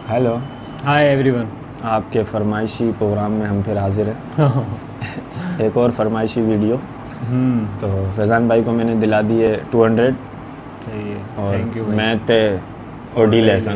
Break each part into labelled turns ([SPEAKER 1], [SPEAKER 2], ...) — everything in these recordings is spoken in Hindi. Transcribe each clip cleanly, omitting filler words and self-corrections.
[SPEAKER 1] हेलो।
[SPEAKER 2] Hi everyone.
[SPEAKER 1] आपके फरमाइशी प्रोग्राम में हम फिर हाजिर हैं। एक और फरमाइशी वीडियो। तो फैज़ान भाई को मैंने दिला दिए 200।
[SPEAKER 2] सही है,
[SPEAKER 1] और
[SPEAKER 2] थैंक यू भाई।
[SPEAKER 1] मैं ते ओडी लेसा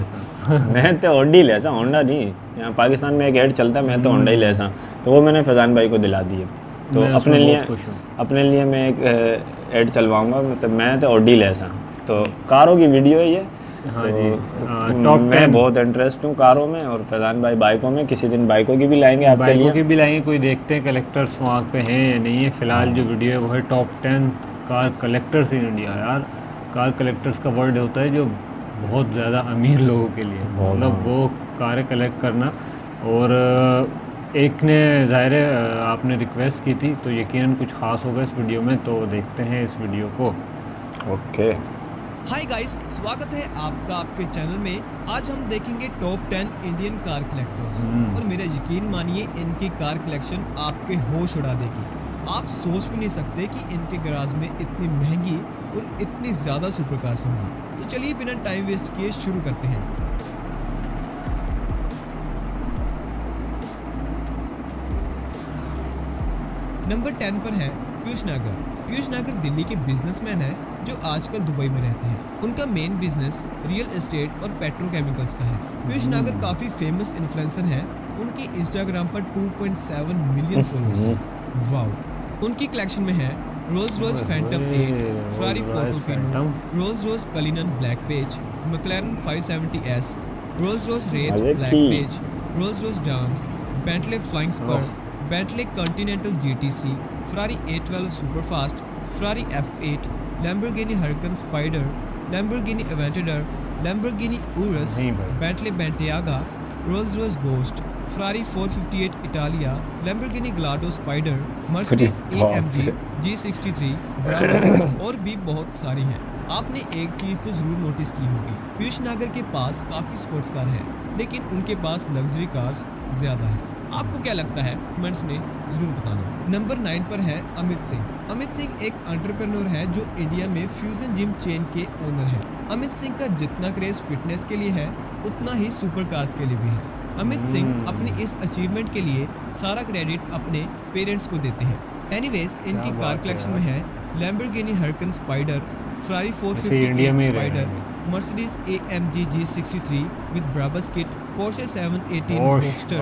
[SPEAKER 1] मैं ते ओडी लेसा, होंडा नहीं। यहाँ पाकिस्तान में एक ऐड चलता है, मैं तो होंडा ही लेसा। तो वो मैंने फैज़ान भाई को दिला दिए। तो
[SPEAKER 2] मैं
[SPEAKER 1] अपने
[SPEAKER 2] उसमें
[SPEAKER 1] लिए
[SPEAKER 2] बहुत खुश हूँ।
[SPEAKER 1] अपने लिए मैं एक ऐड चलवाऊँगा। मतलब मैं तो ओडी लेसा, तो कारों की वीडियो है ये।
[SPEAKER 2] हाँ
[SPEAKER 1] तो
[SPEAKER 2] जी, टॉप
[SPEAKER 1] मैं
[SPEAKER 2] 10
[SPEAKER 1] बहुत इंटरेस्ट हूँ कारों में, और फैज़ान भाई बाइकों में। किसी दिन बाइकों की भी लाएंगे आपके
[SPEAKER 2] बाइकों
[SPEAKER 1] लिए।
[SPEAKER 2] की भी लाएंगे। कोई देखते हैं कलेक्टर्स वहाँ पे हैं या नहीं है। फ़िलहाल जो वीडियो है वो है top 10 car collectors in India. यार कार कलेक्टर्स का वर्ड होता है जो बहुत ज़्यादा अमीर लोगों के लिए, मतलब वो कारें कलेक्ट करना। और एक ने ज़ाहिर है आपने रिक्वेस्ट की थी, तो यकीनन कुछ ख़ास होगा इस वीडियो में। तो देखते हैं इस वीडियो को।
[SPEAKER 1] ओके।
[SPEAKER 3] हाय गाइस, स्वागत है आपका आपके चैनल में। आज हम देखेंगे टॉप 10 इंडियन कार कलेक्टर्स। और मेरा यकीन मानिए, इनकी कार कलेक्शन आपके होश उड़ा देगी। आप सोच भी नहीं सकते कि इनके गराज में इतनी महंगी और इतनी ज़्यादा सुपर कार्स होंगी। तो चलिए बिना टाइम वेस्ट किए शुरू करते हैं। नंबर 10 पर है पीयूष नागर। पीयूष नागर दिल्ली के बिजनेसमैन हैं जो आजकल दुबई में रहते हैं। उनका मेन बिजनेस रियल एस्टेट और पेट्रोकेमिकल्स का है। पीयूष नागर काफी फेमस इन्फ्लुएंसर हैं। उनकी इंस्टाग्राम पर 2.7 मिलियन फॉलोअर्स हैं। वाओ। उनकी कलेक्शन में है Rolls Royce Phantom 8, Ferrari Portofino, Rolls Royce Cullinan black badge, McLaren 570S, Rolls Royce red black badge, Rolls Royce Dawn, Bentley Flying Spur, Bentley Continental GTC, Ferrari 812 superfast, Ferrari F8, Lamborghini Huracan Spyder, Lamborghini Aventador, Lamborghini Urus, Bentley Bentayga, Rolls Royce Ghost, Ferrari 458 Italia, Lamborghini Gallardo Spyder, Mercedes AMG G63, bravo और भी बहुत सारी हैं। आपने एक चीज़ तो ज़रूर नोटिस की होगी, पीयूष नागर के पास काफ़ी स्पोर्ट्स कार है, लेकिन उनके पास लग्जरी कार्स ज़्यादा है। आपको क्या लगता है कमेंट्स में ज़रूर बताना। नंबर 9 पर है अमित सिंह। अमित सिंह एक एंटरप्रेन्योर है जो इंडिया में फ्यूजन जिम चेन के ओनर है। अमित सिंह का जितना क्रेज फिटनेस के लिए है, उतना ही सुपर कार्स के लिए भी है। अमित सिंह अपनी इस अचीवमेंट के लिए सारा क्रेडिट अपने पेरेंट्स को देते हैं। एनीवेज, इनकी कार कलेक्शन में है Lamborghini Huracan Spyder, Ferrari 458 Spyder, Mercedes AMG G63 with Brabus kit, Porsche 718 Boxster,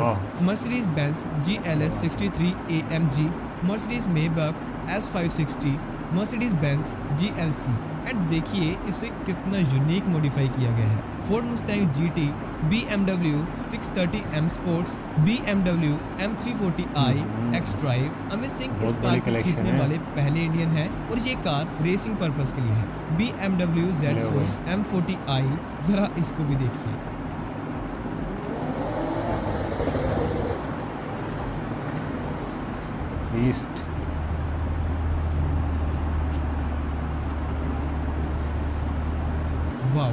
[SPEAKER 3] Mercedes Benz GLS 63 AMG, Mercedes Maybach S560, Mercedes Benz GLC। And देखिए इसे कितना यूनिक मॉडिफाई किया गया है। Ford Mustang GT, BMW 630 M Sports, BMW M340i X Drive। Amit Singh इस कार को खरीदने वाले पहले इंडियन है, और ये कार रेसिंग पर्पस के लिए है। BMW Z4 M40i, जरा इसको भी देखिए। Wow.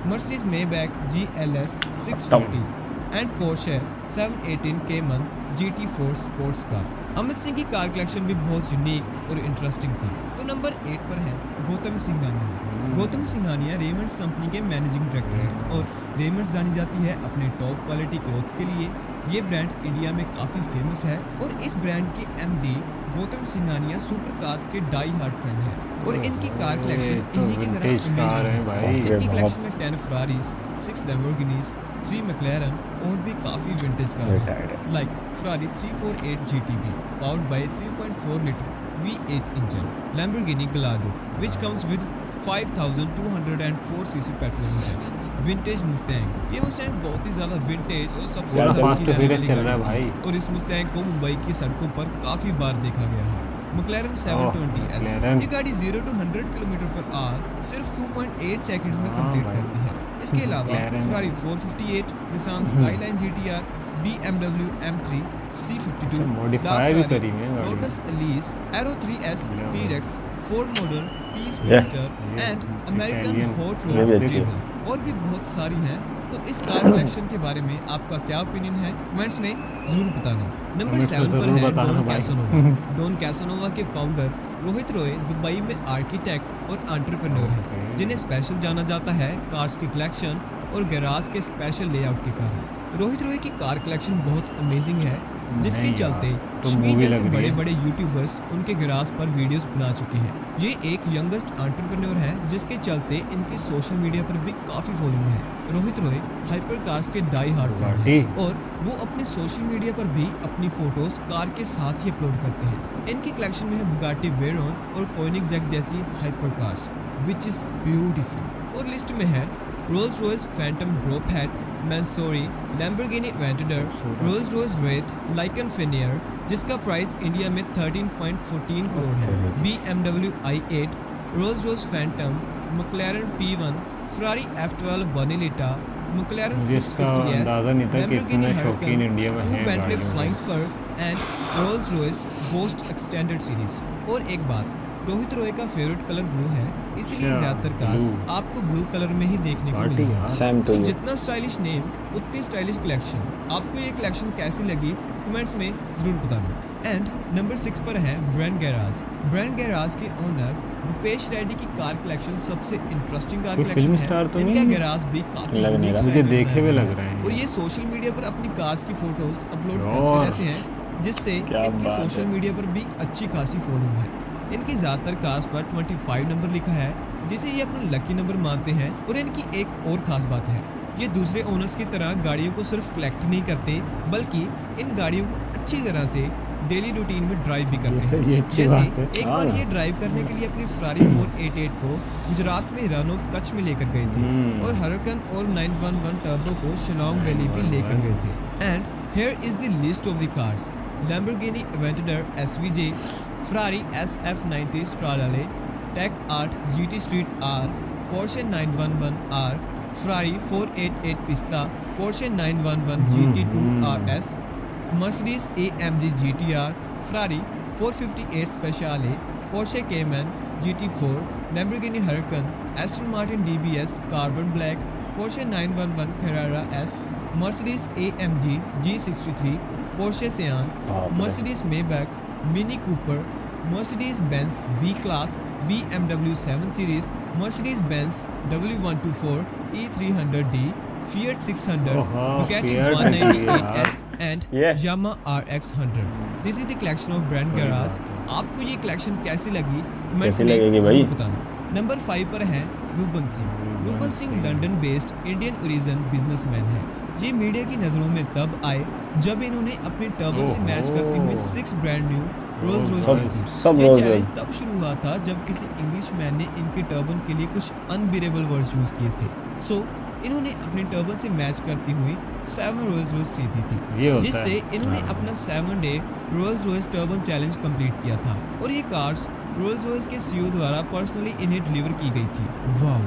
[SPEAKER 3] Mercedes Maybach GLS 650 and Porsche 718 Cayman GT4 sports car. Amit Singh की कार कलेक्शन भी बहुत यूनिक और इंटरेस्टिंग थी। तो नंबर 8 पर है गौतम सिंघानिया। गौतम सिंघानिया रेमंड्स कंपनी के मैनेजिंग डायरेक्टर हैं, और रेमंड्स जानी जाती है अपने टॉप क्वालिटी क्लोथ्स के लिए। ये ब्रांड इंडिया में काफ़ी फेमस है, और इस ब्रांड के MD Gautam Singhania super cars के डाई हार्ड फैन है, और इनकी कार कलेक्शन इन्हीं की तरह अमेजिंग है। इनकी कलेक्शन में 10 फरारीज, 6 लैम्बोर्गिनीज, 3 मैक्लारेन और भी काफ़ी विंटेज कार है, like Ferrari 348 GTB powered by 3.4 litre V8 engine, Lamborghini Gallardo which comes with 5204 cc petrol engine, vintage Mustang. ये मुस्टैंग बहुत ही ज़्यादा विंटेज और सबसे भाई, और इस मुस्टैंग को मुंबई की सड़कों पर काफ़ी बार देखा गया है। मैक्लारेन 720S, ये गाड़ी 0 to 100 km/h सिर्फ 2.8 सेकंड्स में कंप्लीट करती है। इसके अलावा Ferrari 458, Nissan Skyline GTR, BMW M3 C52, Lotus Elise, Aero 3S T-Rex, Ford model T speedster and American hot rod, और भी बहुत सारी हैं। तो इस कार कलेक्शन के बारे में आपका क्या ओपिनियन है, कमेंट्स में जरूर बताना। नंबर 7 पर है डॉन कैसानोवा। डॉन कैसानोवा के फाउंडर रोहित रॉय दुबई में आर्किटेक्ट और एंटरप्रेन्योर हैं, जिन्हें स्पेशल जाना जाता है कार्स की कलेक्शन और गैराज के स्पेशल लेआउट के कारण। रोहित रॉय की कार कलेक्शन बहुत अमेजिंग है, जिसके
[SPEAKER 2] नहीं
[SPEAKER 3] चलते
[SPEAKER 2] यार, तो
[SPEAKER 3] शमी
[SPEAKER 2] मूवी
[SPEAKER 3] जैसे
[SPEAKER 2] लग रही
[SPEAKER 3] बड़े
[SPEAKER 2] है।
[SPEAKER 3] बड़े यूट्यूबर्स उनके गैराज पर वीडियोस बना चुके हैं। ये एक यंगेस्ट एंटरप्रेन्योर है, जिसके चलते इनकी सोशल मीडिया पर भी काफी फॉलोइंग है। रोहित रॉय हाइपर कार्स के डाई हार्ड फैन है और वो अपने सोशल मीडिया पर भी अपनी फोटोज कार के साथ ही अपलोड करते हैं। इनकी कलेक्शन में है बुगाटी वेरॉन और कोनिग्सैग जैसी hyper cars which is beautiful. और लिस्ट में है Rolls Royce Phantom drophead, Mansory, Lamborghini Aventador, Rolls Royce Wraith, Lykan Fenyr जिसका प्राइस इंडिया में 13.14 करोड़ है, BMW i8, Rolls Royce Phantom, McLaren P1, Ferrari F12 Berlinetta, McLaren
[SPEAKER 2] मुझे इसका
[SPEAKER 3] 650S,
[SPEAKER 2] अंदाजा नहीं था कि
[SPEAKER 3] लैम्बोर्गिनी
[SPEAKER 2] इतने शौकीन इंडिया में
[SPEAKER 3] टू
[SPEAKER 2] हैं
[SPEAKER 3] बेंटले
[SPEAKER 2] गाड़ियों के।
[SPEAKER 3] Flying Spur and Rolls Royce Ghost extended series. और एक बात, रोहित रॉय का फेवरेट कलर ब्लू है, इसलिए
[SPEAKER 2] अच्छा,
[SPEAKER 3] ज्यादातर कार्स
[SPEAKER 2] blue।
[SPEAKER 3] आपको ब्लू कलर में ही देखने को
[SPEAKER 2] पार्टी
[SPEAKER 3] मिलेगी।
[SPEAKER 2] यार।
[SPEAKER 1] Same to
[SPEAKER 3] So,
[SPEAKER 1] you.
[SPEAKER 3] जितना स्टाइलिश नेम उतनी स्टाइलिश कलेक्शन। आपको ये कलेक्शन कैसी लगी कमेंट्स में जरूर बताना। एंड नंबर 6 पर है ब्रांड गैराज। ब्रांड गैराज के ओनर रुपेश रेड्डी की कार कलेक्शन सबसे इंटरेस्टिंग कार
[SPEAKER 2] कोई
[SPEAKER 3] कलेक्शन
[SPEAKER 2] फिल्म
[SPEAKER 3] है।
[SPEAKER 2] स्टार तो
[SPEAKER 3] इनका
[SPEAKER 2] नहीं है?
[SPEAKER 3] गैराज भी काफी
[SPEAKER 1] लग नहीं
[SPEAKER 3] unique
[SPEAKER 1] रहा।
[SPEAKER 3] style
[SPEAKER 2] मुझे
[SPEAKER 3] में
[SPEAKER 2] देखे हुए
[SPEAKER 3] बनाया
[SPEAKER 2] लग
[SPEAKER 3] गया
[SPEAKER 2] रहे हैं
[SPEAKER 3] और
[SPEAKER 2] ये।
[SPEAKER 3] ये सोशल मीडिया पर अपनी कार्स की फोटोज अपलोड
[SPEAKER 2] यार।
[SPEAKER 3] करते रहते हैं, जिससे
[SPEAKER 1] क्या
[SPEAKER 3] इनकी
[SPEAKER 1] बात
[SPEAKER 3] सोशल
[SPEAKER 1] है।
[SPEAKER 3] मीडिया पर भी अच्छी खासी फॉलोइंग है। इनकी ज़्यादातर कार्स पर 25 नंबर लिखा है, जिसे ये अपना लकी नंबर मानते हैं। और इनकी एक और ख़ास बात है, ये दूसरे ओनर्स की तरह गाड़ियों को सिर्फ कलेक्ट ही नहीं करते, बल्कि इन गाड़ियों को अच्छी तरह से डेली रूटीन में ड्राइव भी करते
[SPEAKER 2] ये
[SPEAKER 3] हैं।
[SPEAKER 2] अच्छी
[SPEAKER 3] जैसे
[SPEAKER 2] बात है।
[SPEAKER 3] एक
[SPEAKER 1] हाँ
[SPEAKER 3] बार
[SPEAKER 1] ना।
[SPEAKER 3] ये ड्राइव करने के लिए अपनी फरारी 488 को गुजरात में रन ऑफ कच्छ में लेकर गए थे और हरकन और 911 टर्बो को शिलोंग वैली भी लेकर गए थे। And here is the list of the cars: Lamborghini Aventador SVJ, Ferrari SF90 Stradale, tech 8 GT street R, Porsche 911R, Ferrari 488 Pista, Porsche 911 GT2 RS, Mercedes AMG GTR, Ferrari 458 Speciale, Porsche Cayman GT4, Lamborghini Huracan, Aston Martin DBS carbon black, Porsche 911 Carrera S, Mercedes AMG G63, Porsche Cayenne,
[SPEAKER 1] बाप रे।
[SPEAKER 3] Mercedes Maybach, Mini Cooper, Mercedes Benz V class, BMW 7 series, Mercedes Benz W124 E300D, Fiat 600,
[SPEAKER 2] ओहो,
[SPEAKER 3] Ducati
[SPEAKER 2] Fiat
[SPEAKER 3] 198S and
[SPEAKER 1] Yeah.
[SPEAKER 3] Yamaha RX100। This is the collection of brand
[SPEAKER 2] बड़ी
[SPEAKER 3] garage।
[SPEAKER 2] बात है।
[SPEAKER 3] आपको ये कलेक्शन कैसी लगी कमेंट्स
[SPEAKER 1] कैसी
[SPEAKER 3] में
[SPEAKER 1] लगेगी भाई?
[SPEAKER 3] जरूर बताना। नंबर 5 पर है Reuben Singh. Reuben Singh London based Indian origin businessman है। ये मीडिया की नज़रों में तब आए जब इन्होंने अपने टर्बन से मैच करती हुई 6 ब्रांड न्यू रोल्स रॉयस
[SPEAKER 1] सब-
[SPEAKER 3] की थी।
[SPEAKER 1] सब
[SPEAKER 3] ये
[SPEAKER 1] रोल्स
[SPEAKER 3] चैलेंज
[SPEAKER 1] रॉयस।
[SPEAKER 3] तब शुरू हुआ था जब किसी इंग्लिश मैन ने इनके टर्बन के लिए कुछ अनबिरेबल वर्ड्स यूज़ किए थे। सो इन्होंने अपने टर्बन से मैच करती हुई 7 रोल्स रॉयस खरीदी
[SPEAKER 2] ये
[SPEAKER 3] थी,
[SPEAKER 2] होता
[SPEAKER 3] जिससे
[SPEAKER 2] है।
[SPEAKER 3] इन्होंने
[SPEAKER 2] हाँ।
[SPEAKER 3] अपना 7 day Rolls Royce turban challenge complete किया था। और ये कार्स रोल्स रॉयस के CEO द्वारा पर्सनली इन्हें डिलीवर की गई थी। वाह!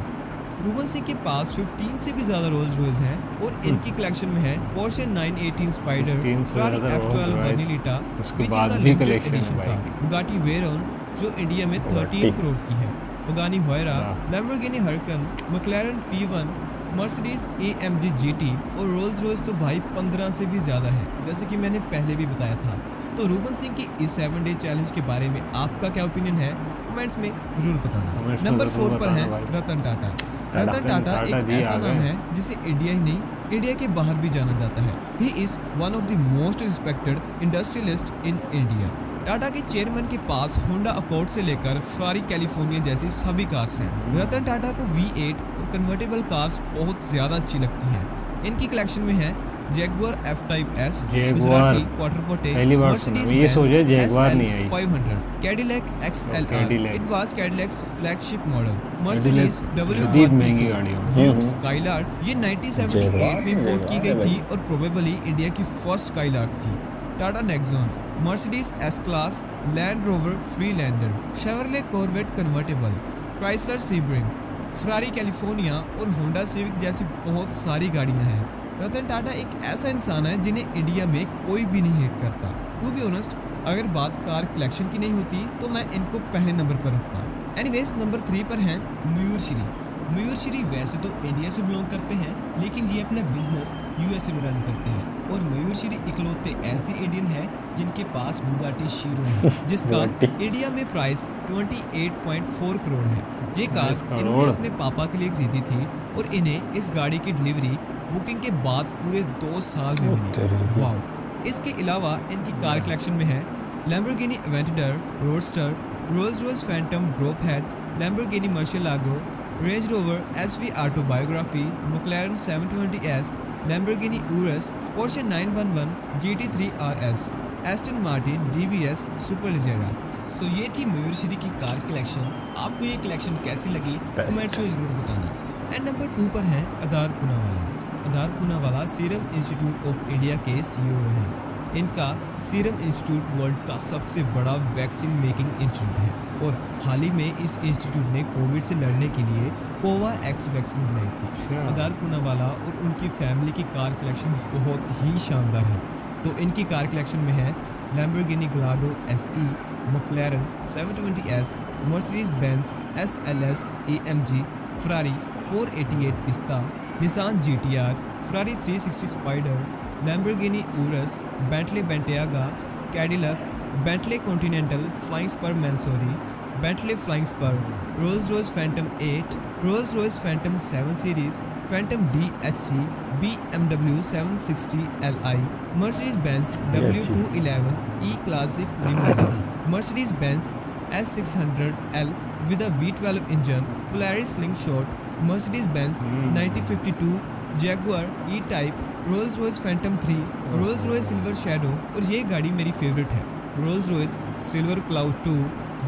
[SPEAKER 3] रूबन सिंह के पास 15 से भी ज़्यादा रोल्स रॉयस हैं और इनकी कलेक्शन में है पोर्शे 918 स्पाइडर,
[SPEAKER 2] 15 से
[SPEAKER 3] फरारी
[SPEAKER 2] ज़्यादा
[SPEAKER 3] F12
[SPEAKER 2] Rolls Royce,
[SPEAKER 3] बर्निलिटा,
[SPEAKER 2] उसके
[SPEAKER 3] which
[SPEAKER 2] बाद
[SPEAKER 3] is a
[SPEAKER 2] भी
[SPEAKER 3] limited
[SPEAKER 2] collection है
[SPEAKER 3] edition
[SPEAKER 2] भाई
[SPEAKER 3] car,
[SPEAKER 2] की।
[SPEAKER 3] बुगाटी वेरॉन जो इंडिया में 13
[SPEAKER 1] बुगाटी।
[SPEAKER 3] करोड़ की है, पगानी हुएरा,
[SPEAKER 2] वाह।
[SPEAKER 3] Lamborghini Huracan, McLaren P1, Mercedes AMG GT और रोल्स रॉयस तो भाई 15 से भी ज़्यादा है, जैसे कि मैंने पहले भी बताया था। तो रूबन सिंह की इस 7 डे चैलेंज के बारे में आपका क्या ओपिनियन है कमेंट्स में जरूर बताना।
[SPEAKER 2] कमेंट्स में
[SPEAKER 3] नंबर
[SPEAKER 2] जरूर
[SPEAKER 3] 4 पर
[SPEAKER 2] बताना
[SPEAKER 3] है
[SPEAKER 2] भाई।
[SPEAKER 3] रतन टाटा।
[SPEAKER 1] टाटा।
[SPEAKER 3] रतन टाटा
[SPEAKER 2] टाटा
[SPEAKER 3] एक
[SPEAKER 2] जी
[SPEAKER 3] ऐसा
[SPEAKER 2] आ
[SPEAKER 3] नाम
[SPEAKER 2] गए।
[SPEAKER 3] है जिसे इंडिया ही नहीं, इंडिया के बाहर भी जाना जाता है। He is one of the most respected industrialist in India. Tata के चेयरमैन के पास होंडा अकॉर्ड से लेकर फरारी कैलिफोर्निया जैसी सभी कार्स हैं। रतन टाटा को V8 और कन्वर्टेबल कार्स बहुत ज़्यादा अच्छी लगती हैं। इनकी कलेक्शन में है Jaguar F-Type S,
[SPEAKER 2] Jaguar।
[SPEAKER 3] Maserati क्वाड्रपोर्टे,
[SPEAKER 2] पहली बार
[SPEAKER 3] Mercedes
[SPEAKER 2] सुना। ये
[SPEAKER 3] Benz
[SPEAKER 2] सोचे Jaguar नहीं आई।
[SPEAKER 3] SL500, Cadillac XLR,
[SPEAKER 2] Cadillac।
[SPEAKER 3] it was Cadillac's flagship model, Mercedes
[SPEAKER 2] जदीद महंगी
[SPEAKER 3] W124,
[SPEAKER 2] गाड़ियों
[SPEAKER 3] Buick Skylark, ये 1978
[SPEAKER 1] Jaguar,
[SPEAKER 3] में इंपोर्ट की गई
[SPEAKER 1] Jaguar
[SPEAKER 3] थी और प्रोबेबली इंडिया की फर्स्ट स्काईलार्क थी। Tata Nexon, Mercedes S class, Land Rover Freelander, Chevrolet Corvette convertible, Chrysler Sebring, Ferrari California और होंडा सिविक जैसी बहुत सारी गाड़ियां हैं। रतन टाटा एक ऐसा इंसान है जिन्हें इंडिया में कोई भी नहीं हिट करता। टू बी ऑनेस्ट, अगर बात कार कलेक्शन की नहीं होती तो मैं इनको पहले नंबर पर रखता। एनीवेज, नंबर 3 पर हैं मयूर श्री। मयूरश्री वैसे तो इंडिया से बिलोंग करते हैं, लेकिन ये अपना बिजनेस यूएसए में रन करते हैं। और मयूरश्री इकलौते ऐसे इंडियन है जिनके पास बुगाटी शीरो है, जिसका
[SPEAKER 1] बुगाटी।
[SPEAKER 3] इंडिया में प्राइस 28.4 करोड़ है। ये कार
[SPEAKER 2] 20 करोड़।
[SPEAKER 3] इन्होंने अपने पापा के लिए खरीदी थी और इन्हें इस गाड़ी की डिलीवरी बुकिंग के बाद पूरे 2 साल में मिली।
[SPEAKER 1] तेरी।
[SPEAKER 3] वाह। इसके अलावा इनकी कार कलेक्शन में है Lamborghini Aventador, roadster, Rolls Royce Phantom drophead, Lamborghini Murcielago, Range Rover SV Autobiography, McLaren 720S, Lamborghini Urus, Porsche 911 GT3 RS, Aston Martin DBS Superleggera. So ये थी मयूरश्री की कार कलेक्शन। आपको ये कलेक्शन कैसी लगी कमेंट्स में जरूर बताना। एंड नंबर 2 पर है Adar Poonawalla. Adar Poonawalla Serum Institute of India के CEO हैं। इनका सीरम इंस्टीट्यूट वर्ल्ड का सबसे बड़ा वैक्सीन मेकिंग इंस्टीट्यूट है और हाल ही में इस इंस्टीट्यूट ने कोविड से लड़ने के लिए कोवाक्स वैक्सीन बनाई थी। आधार पूनावाला और उनकी फैमिली की कार कलेक्शन बहुत ही शानदार है। तो इनकी कार कलेक्शन में है Lamborghini Gallardo SE, McLaren 720S, Mercedes Benz SLS AMG, Ferrari 488 Pista, Nissan GTR, Ferrari 360 Spyder, Lamborghini Urus, Bentley Bentayga, Cadillac, Bentley Continental Flying Spur Mansory, Bentley Flying Spur, Rolls Royce Phantom 8, Rolls Royce Phantom 7 series, Phantom DHC, BMW 760 Li, Mercedes Benz W211 E classic limousine, Mercedes Benz S600L with a V12 engine, Polaris Slingshot, Mercedes Benz 9052, Jaguar E type, Rolls Royce Phantom 3, Rolls Royce Silver Shadow और ये गाड़ी मेरी फेवरेट है, Rolls Royce Silver Cloud 2,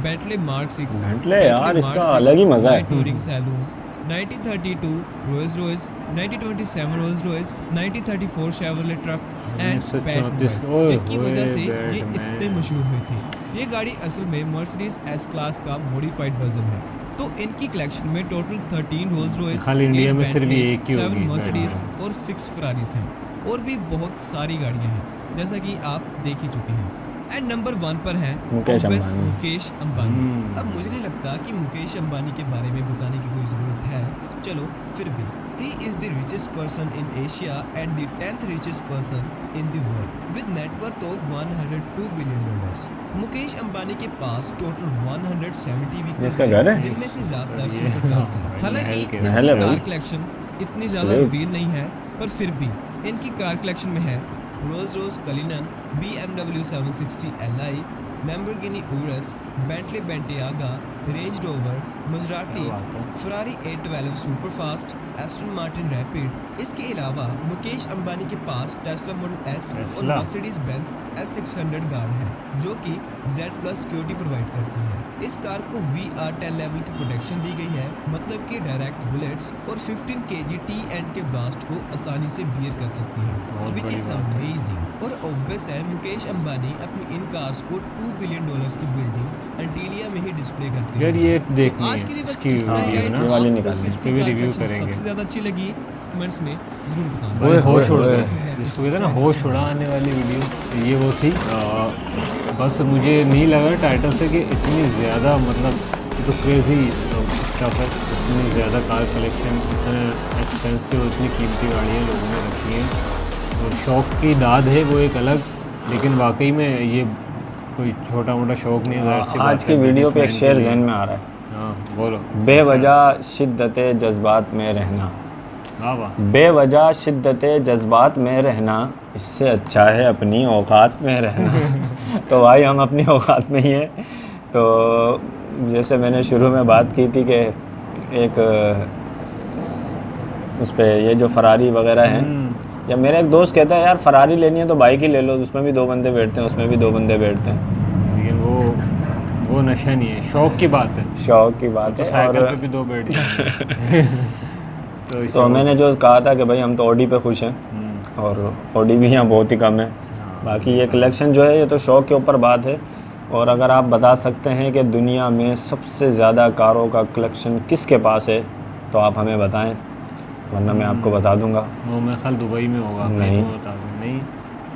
[SPEAKER 3] Bentley Mark 6,
[SPEAKER 1] Bentley यार इसका अलग ही मजा है।
[SPEAKER 3] Touring saloon 9032, Rolls Royce 9027, Rolls Royce 9034 Chevrolet truck and
[SPEAKER 2] 1934
[SPEAKER 3] जिनकी वजह से ये
[SPEAKER 2] बैटमैन।
[SPEAKER 3] इतने मशहूर हुए थे। ये गाड़ी असल में मर्सिडीज S क्लास का मॉडिफाइड वर्जन है। तो इनकी कलेक्शन में टोटल 13 रोल्स रॉयस,
[SPEAKER 2] खाली इंडिया में सिर्फ ये एक ही
[SPEAKER 3] 7
[SPEAKER 2] होगी,
[SPEAKER 3] मर्सिडीज
[SPEAKER 2] बैटमैन।
[SPEAKER 3] और 6 फरारीज हैं और भी बहुत सारी गाड़ियां हैं जैसा कि आप देख ही चुके हैं। एंड नंबर 1 पर है
[SPEAKER 1] मुकेश
[SPEAKER 3] obvious
[SPEAKER 1] अंबानी।
[SPEAKER 3] मुकेश अंबानी।
[SPEAKER 2] हम्म।
[SPEAKER 3] अब मुझे नहीं लगता कि मुकेश अंबानी के बारे में बताने की कोई ज़रूरत है, चलो फिर भी। He is the richest person in Asia and the 10th richest person in the world with net worth of $102 billion। Mukesh Ambani के पास टोटल 170 व्हीकल्स
[SPEAKER 1] इसका घर है?
[SPEAKER 3] जिनमें से ज्यादातर
[SPEAKER 2] ये-
[SPEAKER 3] सुपर कार्स हैं।
[SPEAKER 2] महल
[SPEAKER 3] हालांकि
[SPEAKER 2] के-
[SPEAKER 3] इनकी
[SPEAKER 1] महल है भाई।
[SPEAKER 3] कार कलेक्शन इतनी ज़्यादा
[SPEAKER 1] Sweet।
[SPEAKER 3] रिवील नहीं है, पर फिर भी इनकी कार कलेक्शन में है Rolls Royce Cullinan, BMW 760 Li, Lamborghini Urus, Bentley Bentayga, Range Rover, Maserati,
[SPEAKER 2] क्या बात है।
[SPEAKER 3] Ferrari 812 superfast, Aston Martin Rapide. इसके अलावा मुकेश अंबानी के पास टेस्ला मॉडल S और
[SPEAKER 2] Tesla.
[SPEAKER 3] Mercedes Benz S600 car है जो कि Z+ सिक्योरिटी प्रोवाइड करती है। इस कार को VR10 लेवल की प्रोटेक्शन दी गई है, मतलब कि डायरेक्ट बुलेट्स और 15 kg T&K के ब्लास्ट को आसानी से बियर कर सकती है,
[SPEAKER 2] बहुत
[SPEAKER 3] विच
[SPEAKER 2] बड़ी
[SPEAKER 3] इज
[SPEAKER 2] बात है।
[SPEAKER 3] अमेजिंग। और ऑब्वियस है मुकेश अंबानी अपनी इन कार्स को $2 बिलियन की बिल्डिंग एंटीलिया में ही डिस्प्ले करते हैं।
[SPEAKER 2] यार ये देखनी
[SPEAKER 3] आज
[SPEAKER 2] है
[SPEAKER 3] के लिए बस
[SPEAKER 2] इसकी
[SPEAKER 3] इतना ही
[SPEAKER 2] वीडियो
[SPEAKER 3] guys।
[SPEAKER 2] ना।
[SPEAKER 1] ये वाली
[SPEAKER 3] आपको
[SPEAKER 1] निकालनी है।
[SPEAKER 3] किसकी
[SPEAKER 2] इसकी भी
[SPEAKER 3] कार
[SPEAKER 2] रिव्यू
[SPEAKER 3] कलेक्शन
[SPEAKER 2] करेंगे।
[SPEAKER 3] सबसे ज्यादा अच्छी लगी कमेंट्स में जरूर बताना।
[SPEAKER 2] वो होश उड़
[SPEAKER 1] ओए।
[SPEAKER 2] गए जिसको कहते हैं ना होश उड़ाने वाली वीडियो, ये वो थी। बस मुझे नहीं लगा टाइटल से कि इतनी ज़्यादा, मतलब ये तो क्रेजी स्टफ है, इतनी ज़्यादा कार कलेक्शन, इतने एक्सपेंसिव, इतनी कीमती गाड़ियाँ लोगों ने रखी हैं और शौक़ की दाद है वो एक अलग, लेकिन वाकई में ये कोई छोटा मोटा शौक़ नहीं है। ज़ाहिर सी बात
[SPEAKER 1] आज की
[SPEAKER 2] है,
[SPEAKER 1] वीडियो पे एक
[SPEAKER 2] businessman
[SPEAKER 1] शेर
[SPEAKER 2] के लिए।
[SPEAKER 1] जहन में आ रहा है,
[SPEAKER 2] हाँ बोलो।
[SPEAKER 1] बेवजह शिद्दत जज्बात में रहना,
[SPEAKER 2] वाह वाह।
[SPEAKER 1] बेवजह शिद्दत जज्बात में रहना, इससे अच्छा है अपनी औकात में रहना। तो भाई हम अपनी औकात में ही हैं। तो जैसे मैंने शुरू में बात की थी कि एक उस पे ये जो फरारी वगैरह हैं, या मेरा एक दोस्त कहता है यार फरारी लेनी है तो बाइक ही ले लो, उसमें भी 2 बंदे बैठते हैं, उसमें भी 2 बंदे बैठते हैं।
[SPEAKER 2] लेकिन वो नशा नहीं है, शौक़ की बात है।
[SPEAKER 1] शौक की बात
[SPEAKER 2] तो
[SPEAKER 1] है।
[SPEAKER 2] साइकिल पे
[SPEAKER 1] और
[SPEAKER 2] भी 2 बैठ जाएंगे। तो
[SPEAKER 1] तो मैंने जो कहा था कि भाई हम तो ऑडी पे खुश हैं,
[SPEAKER 2] हम्म,
[SPEAKER 1] और ऑडी भी यहाँ बहुत ही कम है। बाकी ये कलेक्शन जो है ये तो शौक़ के ऊपर बात है। और अगर आप बता सकते हैं कि दुनिया में सबसे ज़्यादा कारों का कलेक्शन किसके पास है तो आप हमें बताएं, वरना मैं आपको बता दूंगा।
[SPEAKER 2] वो मैं ख्याल दुबई में होगा।
[SPEAKER 1] नहीं।
[SPEAKER 2] तो बता दूं। नहीं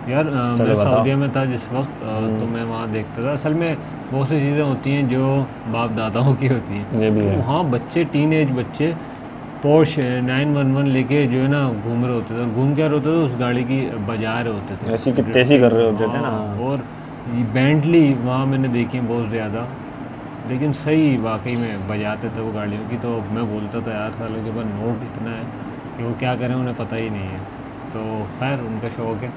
[SPEAKER 2] यार,
[SPEAKER 1] चलो
[SPEAKER 2] मैं
[SPEAKER 1] बताओ।
[SPEAKER 2] सऊदीया में था जिस वक्त, तो मैं वहाँ देखता था। असल में बहुत सी चीज़ें होती हैं जो बाप दादाओं की होती हैं।
[SPEAKER 1] ये भी है।
[SPEAKER 2] वहाँ बच्चे, टीन एज बच्चे पोर्श 911 लेके जो है ना घूम रहे होते थे, और घूम क्या रहे होते थे, उस गाड़ी की बजा रहे होते थे,
[SPEAKER 1] ऐसी की तेज़ी कर रहे होते थे ना।
[SPEAKER 2] हाँ, और बेंटली वहाँ मैंने देखी बहुत ज़्यादा, लेकिन सही वाकई में बजाते थे वो गाड़ियों की। तो मैं बोलता था यार सालों के बाद नोट इतना है कि वो क्या करें उन्हें पता ही नहीं है। तो खैर उनका शौक है।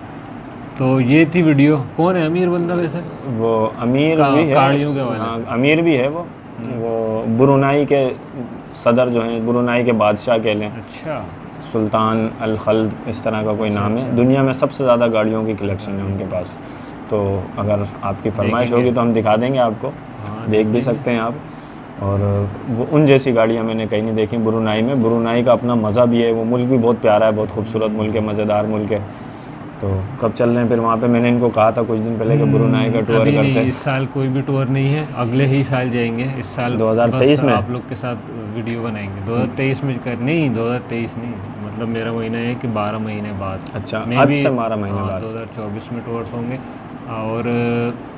[SPEAKER 2] तो ये थी वीडियो। कौन है अमीर बंदा वैसे?
[SPEAKER 1] वो अमीर भी है,
[SPEAKER 2] गाड़ियों के हवाले
[SPEAKER 1] हाँ अमीर भी है वो ब्रुनाई के सदर जो हैं, ब्रुनाई के बादशाह कह लें,
[SPEAKER 2] अच्छा,
[SPEAKER 1] सुल्तान अल खल्द इस तरह का कोई नाम है। दुनिया में सबसे ज़्यादा गाड़ियों की कलेक्शन है उनके पास। तो अगर आपकी फरमाइश होगी तो हम दिखा देंगे आपको, देख भी सकते हैं आप। और वो उन जैसी गाड़ियाँ मैंने कहीं नहीं देखी ब्रुनाई में। ब्रुनाई का अपना मज़ा भी है, वो मुल्क भी बहुत प्यारा है, बहुत खूबसूरत मुल्क है, मज़ेदार मुल्क है। तो कब चल रहे हैं फिर वहाँ पे? मैंने इनको कहा था कुछ दिन पहले कि ब्रुनाई का टूर करते हैं।
[SPEAKER 2] इस साल कोई भी टूर नहीं है, अगले ही साल जाएंगे। इस साल
[SPEAKER 1] 2023 में
[SPEAKER 2] आप लोग के साथ वीडियो बनाएंगे। 2023 में कर नहीं, 2023 नहीं, मतलब मेरा महीना है कि 12 महीने बाद।
[SPEAKER 1] अच्छा, आज से 12 महीने बाद
[SPEAKER 2] 2024 में टूर्स होंगे। और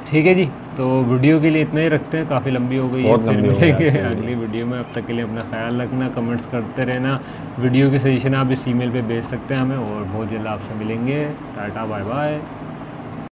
[SPEAKER 2] ठीक है जी, तो वीडियो के लिए इतना ही रखते हैं, काफ़ी लंबी हो गई है।
[SPEAKER 1] बहुत लंबी हो गई है
[SPEAKER 2] अगली वीडियो में। अब तक के लिए अपना ख्याल रखना, कमेंट्स करते रहना। वीडियो के सजेशन आप इस ईमेल पे भेज सकते हैं हमें, और बहुत जल्द आपसे मिलेंगे। Tata bye bye.